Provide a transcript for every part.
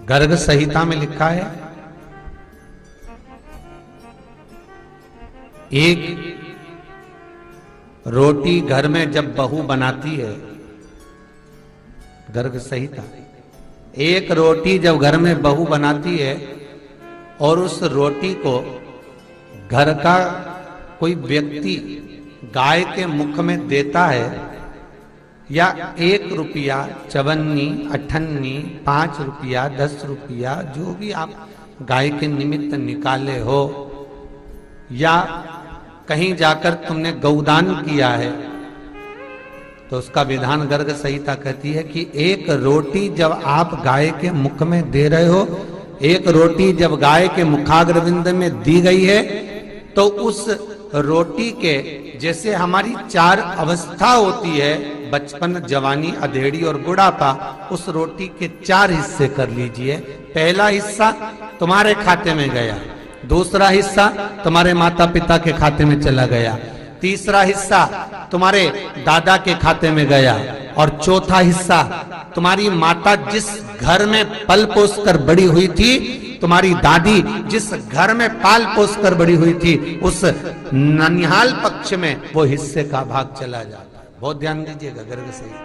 गर्ग संहिता में लिखा है, एक रोटी घर में जब बहू बनाती है, गर्ग संहिता, एक रोटी जब घर में बहू बनाती है और उस रोटी को घर का कोई व्यक्ति गाय के मुख में देता है, या 1 रुपया, चवन्नी, अठन्नी, 5 रुपया, 10 रुपया, जो भी आप गाय के निमित्त निकाले हो, या कहीं जाकर तुमने गौदान किया है, तो उसका विधान गर्ग संहिता कहती है कि एक रोटी जब आप गाय के मुख में दे रहे हो, एक रोटी जब गाय के मुखाग्रविंद में दी गई है, तो उस रोटी के, जैसे हमारी 4 अवस्था होती है, बचपन, जवानी, अधेड़ी और बुढ़ापा, उस रोटी के 4 हिस्से कर लीजिए। पहला हिस्सा तुम्हारे खाते में गया, दूसरा हिस्सा तुम्हारे माता पिता के खाते में चला गया, तीसरा हिस्सा तुम्हारे दादा के खाते में गया, और चौथा हिस्सा तुम्हारी माता जिस घर में पल पोस कर बड़ी हुई थी, तुम्हारी दादी जिस घर में पाल पोस कर बड़ी हुई थी, उस ननिहाल पक्ष में वो हिस्से का भाग चला जाता है। बहुत ध्यान दीजिएगा, गर्ग संहिता।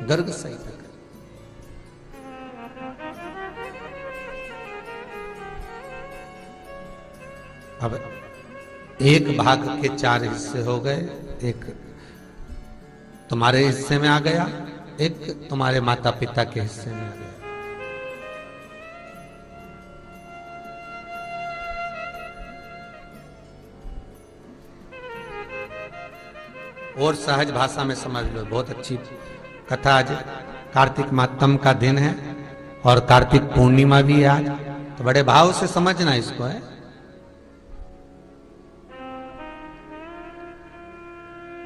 गर्ग संहिता। अब एक भाग के 4 हिस्से हो गए, एक तुम्हारे हिस्से में आ गया, एक तुम्हारे माता पिता के हिस्से में आ गया। और सहज भाषा में समझ लो, बहुत अच्छी कथा। आज कार्तिक मातम का दिन है और कार्तिक पूर्णिमा भी है आज, तो बड़े भाव से समझना इसको है।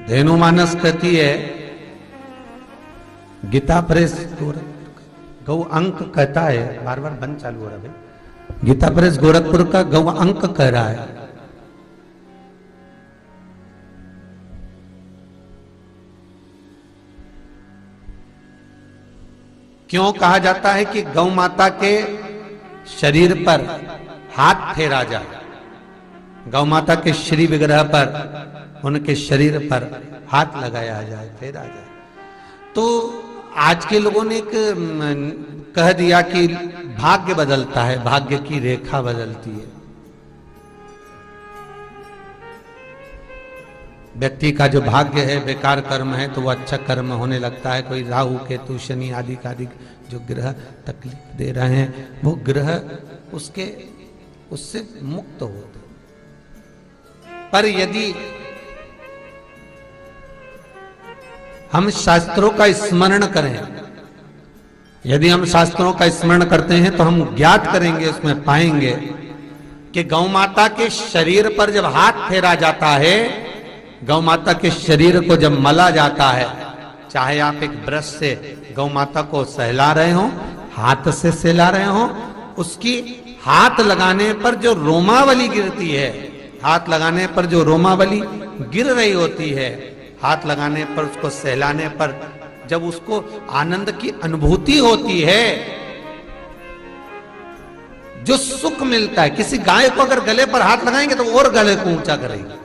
धेनु मानस कहती है, गीता प्रेस गौ अंक कहता है, बार बार बंद चालू हो रहा है, गीता प्रेस गोरखपुर का गौ अंक कह रहा है। क्यों कहा जाता है कि गौ माता के शरीर पर हाथ फेरा जाए, गौ माता के श्री विग्रह पर, उनके शरीर पर हाथ लगाया जाए, फेरा जाए। तो आज के लोगों ने एक कह दिया कि भाग्य बदलता है, भाग्य की रेखा बदलती है। व्यक्ति का जो भाग्य है, बेकार कर्म है, तो वो अच्छा कर्म होने लगता है। कोई राहु केतु शनि आदि का जो ग्रह तकलीफ दे रहे हैं, वो ग्रह उससे मुक्त होते। पर यदि हम शास्त्रों का स्मरण करें, यदि हम शास्त्रों का स्मरण करते हैं, तो हम ज्ञात करेंगे, उसमें पाएंगे कि गौ माता के शरीर पर जब हाथ फेरा जाता है, गौ माता के शरीर को जब मला जाता है, चाहे आप एक ब्रश से गौ माता को सहला रहे हो, हाथ से सहला रहे हो, उसकी हाथ लगाने पर जो रोमावली गिरती है, हाथ लगाने पर जो रोमावली गिर रही होती है, हाथ लगाने पर, उसको सहलाने पर जब उसको आनंद की अनुभूति होती है, जो सुख मिलता है। किसी गाय को अगर गले पर हाथ लगाएंगे तो और गले को ऊंचा करेगी,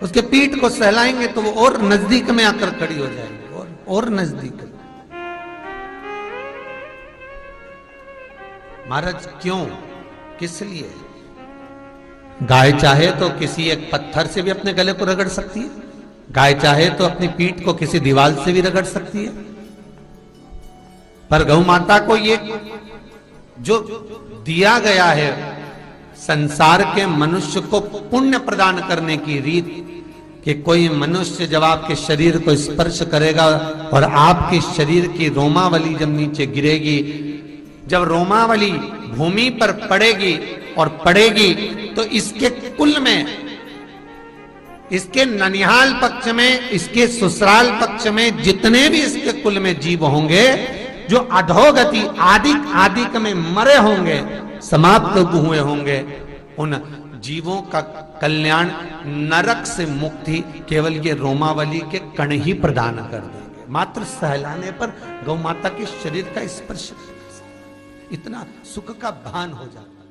उसके पीठ को सहलाएंगे तो वो और नजदीक में आकर खड़ी हो जाएगी, और नजदीक। महाराज क्यों, किस लिए? गाय चाहे तो किसी एक पत्थर से भी अपने गले को रगड़ सकती है, गाय चाहे तो अपनी पीठ को किसी दीवार से भी रगड़ सकती है, पर गौ माता को ये जो दिया गया है संसार के मनुष्य को पुण्य प्रदान करने की रीत, कि कोई मनुष्य जब आपके शरीर को स्पर्श करेगा और आपके शरीर की रोमावली जब नीचे गिरेगी, जब रोमावली भूमि पर पड़ेगी और पड़ेगी, तो इसके कुल में, इसके ननिहाल पक्ष में, इसके ससुराल पक्ष में जितने भी इसके कुल में जीव होंगे, जो अधोगति आदिक में मरे होंगे, समाप्त हुए होंगे, उन जीवों का कल्याण, नरक से मुक्ति केवल ये रोमावली के कण ही प्रदान कर देंगे। मात्र सहलाने पर गौ माता के शरीर का स्पर्श, इतना सुख का भान हो जाता है।